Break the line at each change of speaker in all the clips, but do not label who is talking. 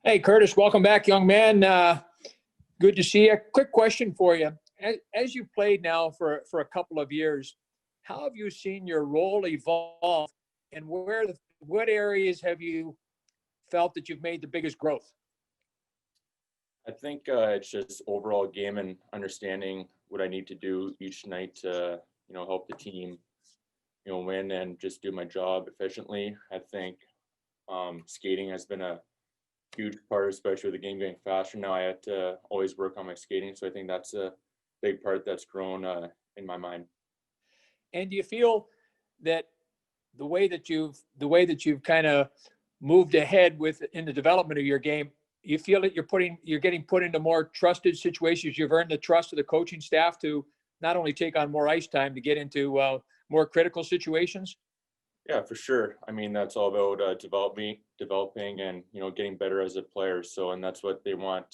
Hey, Kurtis, welcome back, young man. Good to see you. Quick question for you. As you've played now for a couple of years, how have you seen your role evolve, and what areas have you felt that you've made the biggest growth?
I think it's just overall game and understanding what I need to do each night to, help the team, win and just do my job efficiently. I think skating has been a huge part, especially with the game getting faster. Now I had to always work on my skating, so I think that's a big part that's grown in my mind.
And do you feel that the way that you've kind of moved ahead in the development of your game, you feel that you're getting put into more trusted situations? You've earned the trust of the coaching staff to not only take on more ice time, to get into more critical situations?
Yeah, for sure. I mean, that's all about developing and, getting better as a player. So, and that's what they want,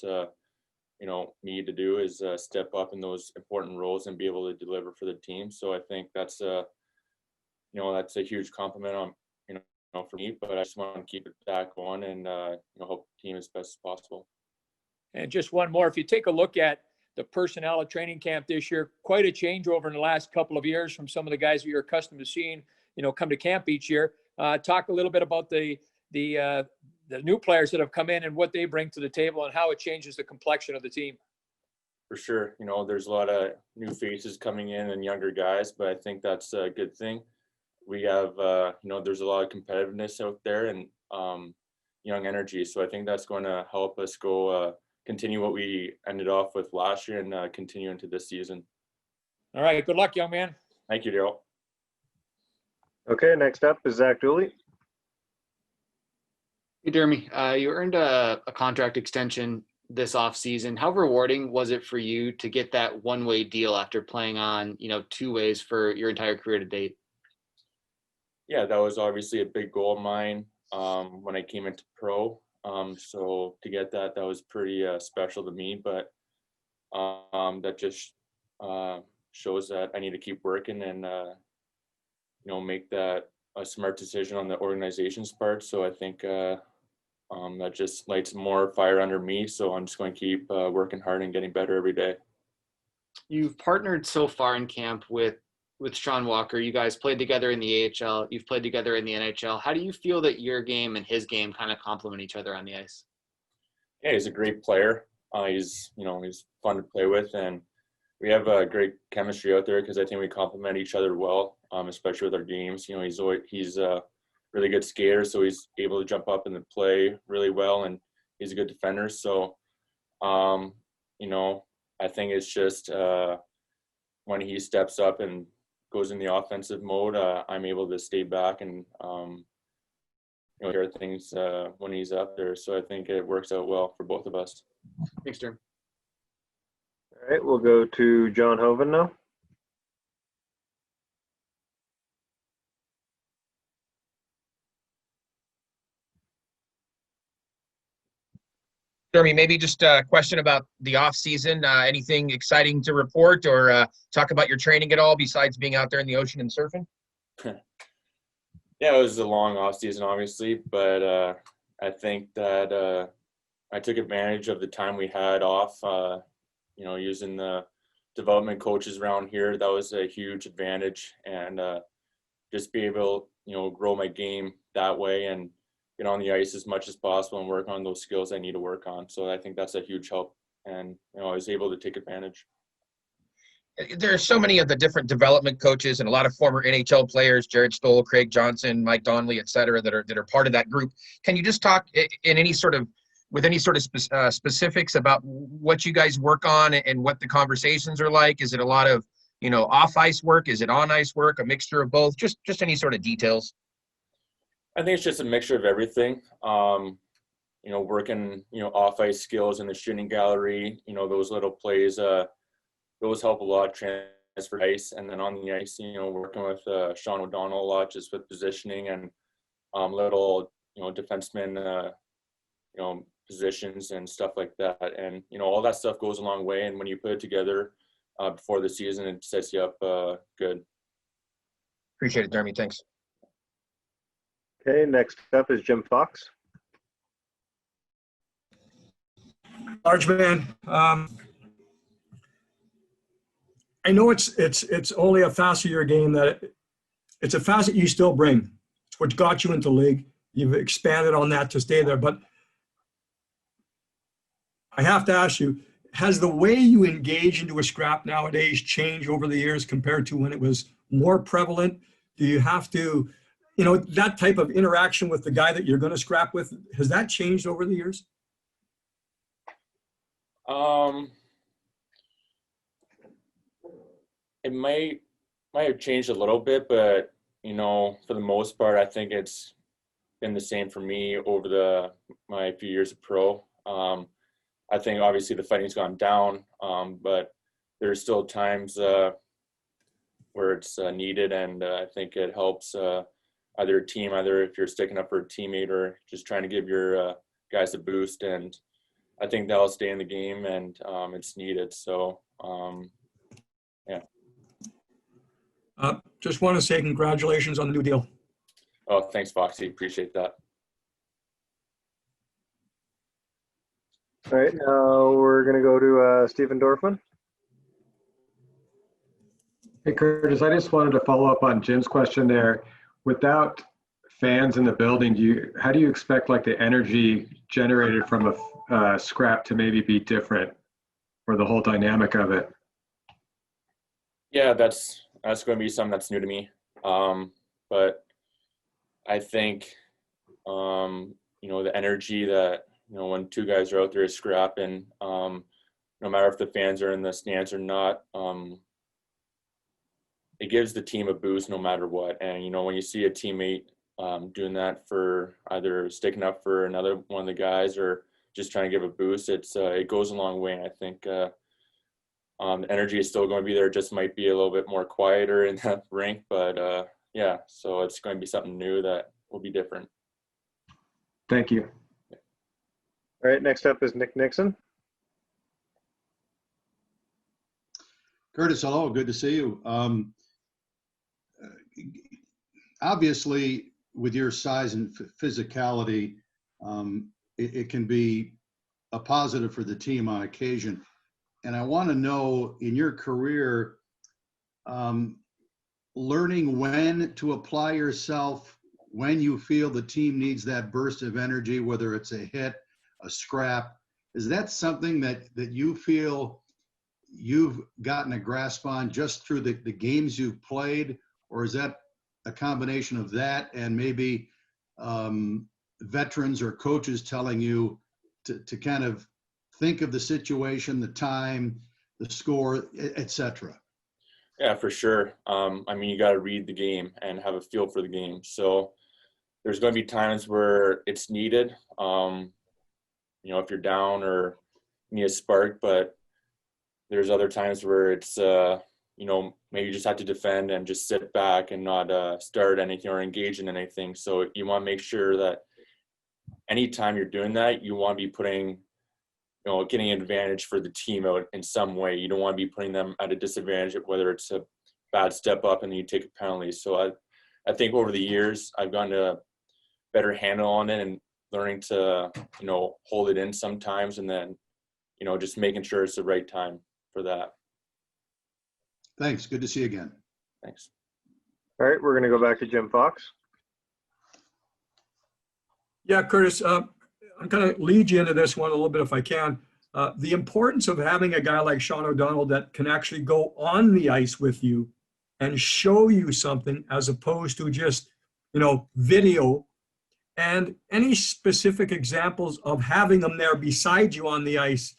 me to do is step up in those important roles and be able to deliver for the team. So I think that's that's a huge compliment on, for me, but I just want to keep it back on and, help the team as best as possible.
And just one more, if you take a look at the personnel at training camp this year, quite a changeover in the last couple of years from some of the guys that you're accustomed to seeing, come to camp each year. Talk a little bit about the new players that have come in and what they bring to the table and how it changes the complexion of the team.
For sure. There's a lot of new faces coming in and younger guys, but I think that's a good thing. We have, there's a lot of competitiveness out there and young energy. So I think that's going to help us go continue what we ended off with last year and continue into this season.
All right. Good luck, young man.
Thank you, Daryl.
Okay, next up is Zach Dooley.
Hey, Dermy, you earned a contract extension this offseason. How rewarding was it for you to get that one-way deal after playing on, two ways for your entire career to date?
Yeah, that was obviously a big goal of mine when I came into pro. So to get that was pretty special to me, but that just shows that I need to keep working and, make that a smart decision on the organization's part. So I think that just lights more fire under me. So I'm just going to keep working hard and getting better every day.
You've partnered so far in camp with Sean Walker. You guys played together in the AHL. You've played together in the NHL. How do you feel that your game and his game kind of complement each other on the ice?
Yeah, he's a great player. He's fun to play with, and we have a great chemistry out there because I think we complement each other well, especially with our games. He's a really good skater, so he's able to jump up and play really well, and he's a good defender. So, I think it's just when he steps up and goes in the offensive mode, I'm able to stay back and hear things when he's up there. So I think it works out well for both of us.
Thanks, Derm.
All right, we'll go to John Hoven now.
Jeremy, maybe just a question about the off season. Anything exciting to report or talk about your training at all besides being out there in the ocean and surfing?
Yeah, it was a long off season, obviously, but I think that I took advantage of the time we had off. Using the development coaches around here, that was a huge advantage, and just be able, grow my game that way and get on the ice as much as possible and work on those skills I need to work on. So I think that's a huge help, and I was able to take advantage.
There are so many of the different development coaches and a lot of former NHL players, Jared Stoll, Craig Johnson, Mike Donnelly, et cetera, that are part of that group. Can you just talk with any sort of specifics about what you guys work on and what the conversations are like? Is it a lot of, off ice work? Is it on ice work? A mixture of both? Just any sort of details.
I think it's just a mixture of everything. Working, off ice skills in the shooting gallery, those little plays, those help a lot transfer ice. And then on the ice, working with Sean ODonnell a lot, just with positioning and little, defenseman, positions and stuff like that. And, all that stuff goes a long way. And when you put it together before the season, it sets you up good.
Appreciate it, Jeremy. Thanks.
Okay, next up is Jim Fox.
Large man. I know it's only a facet of your game that it's a facet you still bring. It's what got you into league. You've expanded on that to stay there. But I have to ask you, has the way you engage into a scrap nowadays changed over the years compared to when it was more prevalent? Do you have to, that type of interaction with the guy that you're going to scrap with, has that changed over the years?
It might have changed a little bit, but for the most part, I think it's been the same for me over my few years of pro. I think obviously the fighting's gone down, but there's still times where it's needed, and I think it helps either a team, either if you're sticking up for a teammate or just trying to give your guys a boost. And I think that'll stay in the game, and it's needed. So, yeah.
Just want to say congratulations on the new deal.
Oh, thanks, Foxy. Appreciate that.
All right, now we're going to go to Stephen Dorfman.
Hey, Curtis, I just wanted to follow up on Jim's question there. Without fans in the building, how do you expect like the energy generated from a scrap to maybe be different, or the whole dynamic of it?
Yeah, that's going to be something that's new to me. But I think, the energy that, when two guys are out there scrapping, no matter if the fans are in the stands or not, it gives the team a boost no matter what. And, when you see a teammate doing that for either sticking up for another one of the guys or just trying to give a boost, it goes a long way. And I think the energy is still going to be there. It just might be a little bit more quieter in that rink. But, yeah, so it's going to be something new that will be different.
Thank you.
All right, next up is Nick Nixon.
Curtis, hello, good to see you. Obviously, with your size and physicality, it can be a positive for the team on occasion. And I want to know, in your career, learning when to apply yourself, when you feel the team needs that burst of energy, whether it's a hit, a scrap, is that something that you feel you've gotten a grasp on just through the games you've played, or is that a combination of that and maybe veterans or coaches telling you to kind of think of the situation, the time, the score, etc.?
Yeah, for sure. You got to read the game and have a feel for the game. So there's going to be times where it's needed, if you're down or need a spark, but there's other times where it's, maybe you just have to defend and just sit back and not start anything or engage in anything. So you want to make sure that anytime you're doing that, you want to be putting, getting an advantage for the team out in some way. You don't want to be putting them at a disadvantage, whether it's a bad step up and then you take a penalty. So I think over the years, I've gotten a better handle on it and learning to, hold it in sometimes and then, just making sure it's the right time for that.
Thanks. Good to see you again.
Thanks.
All right, we're going to go back to Jim Fox.
Yeah, Curtis, I'm going to lead you into this one a little bit if I can. The importance of having a guy like Sean O'Donnell that can actually go on the ice with you and show you something as opposed to just, video. And any specific examples of having them there beside you on the ice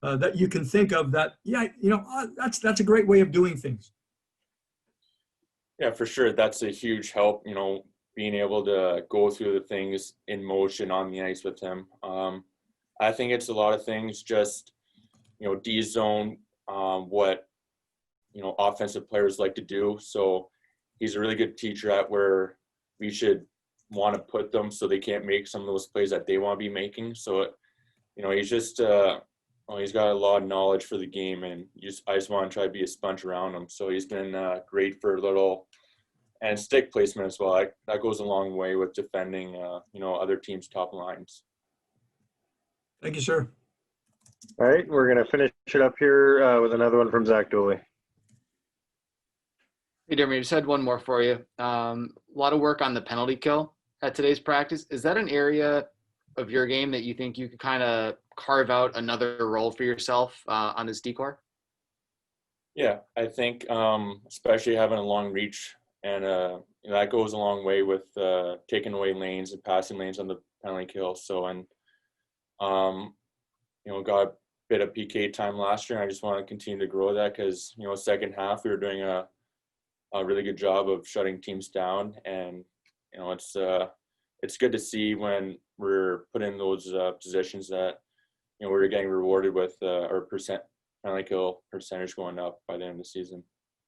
that you can think of that, that's a great way of doing things.
Yeah, for sure. That's a huge help, being able to go through the things in motion on the ice with him. I think it's a lot of things, just, D-zone, what, offensive players like to do. So he's a really good teacher at where we should want to put them so they can't make some of those plays that they want to be making. So, he's just, he's got a lot of knowledge for the game, and I just want to try to be a sponge around him. So he's been great for and stick placement as well. That goes a long way with defending, other teams' top lines.
Thank you, sir.
All right, we're going to finish it up here with another one from Zach Dooley.
Hey, Dermot, I just had one more for you. A lot of work on the penalty kill at today's practice. Is that an area of your game that you think you could kind of carve out another role for yourself on this decor?
Yeah, I think especially having a long reach, and that goes a long way with taking away lanes and passing lanes on the penalty kill. So, and got a bit of PK time last year, and I just want to continue to grow that because second half we were doing a really good job of shutting teams down, and it's good to see when we're put in those positions that we're getting rewarded with our penalty kill percentage going up by the end of the season.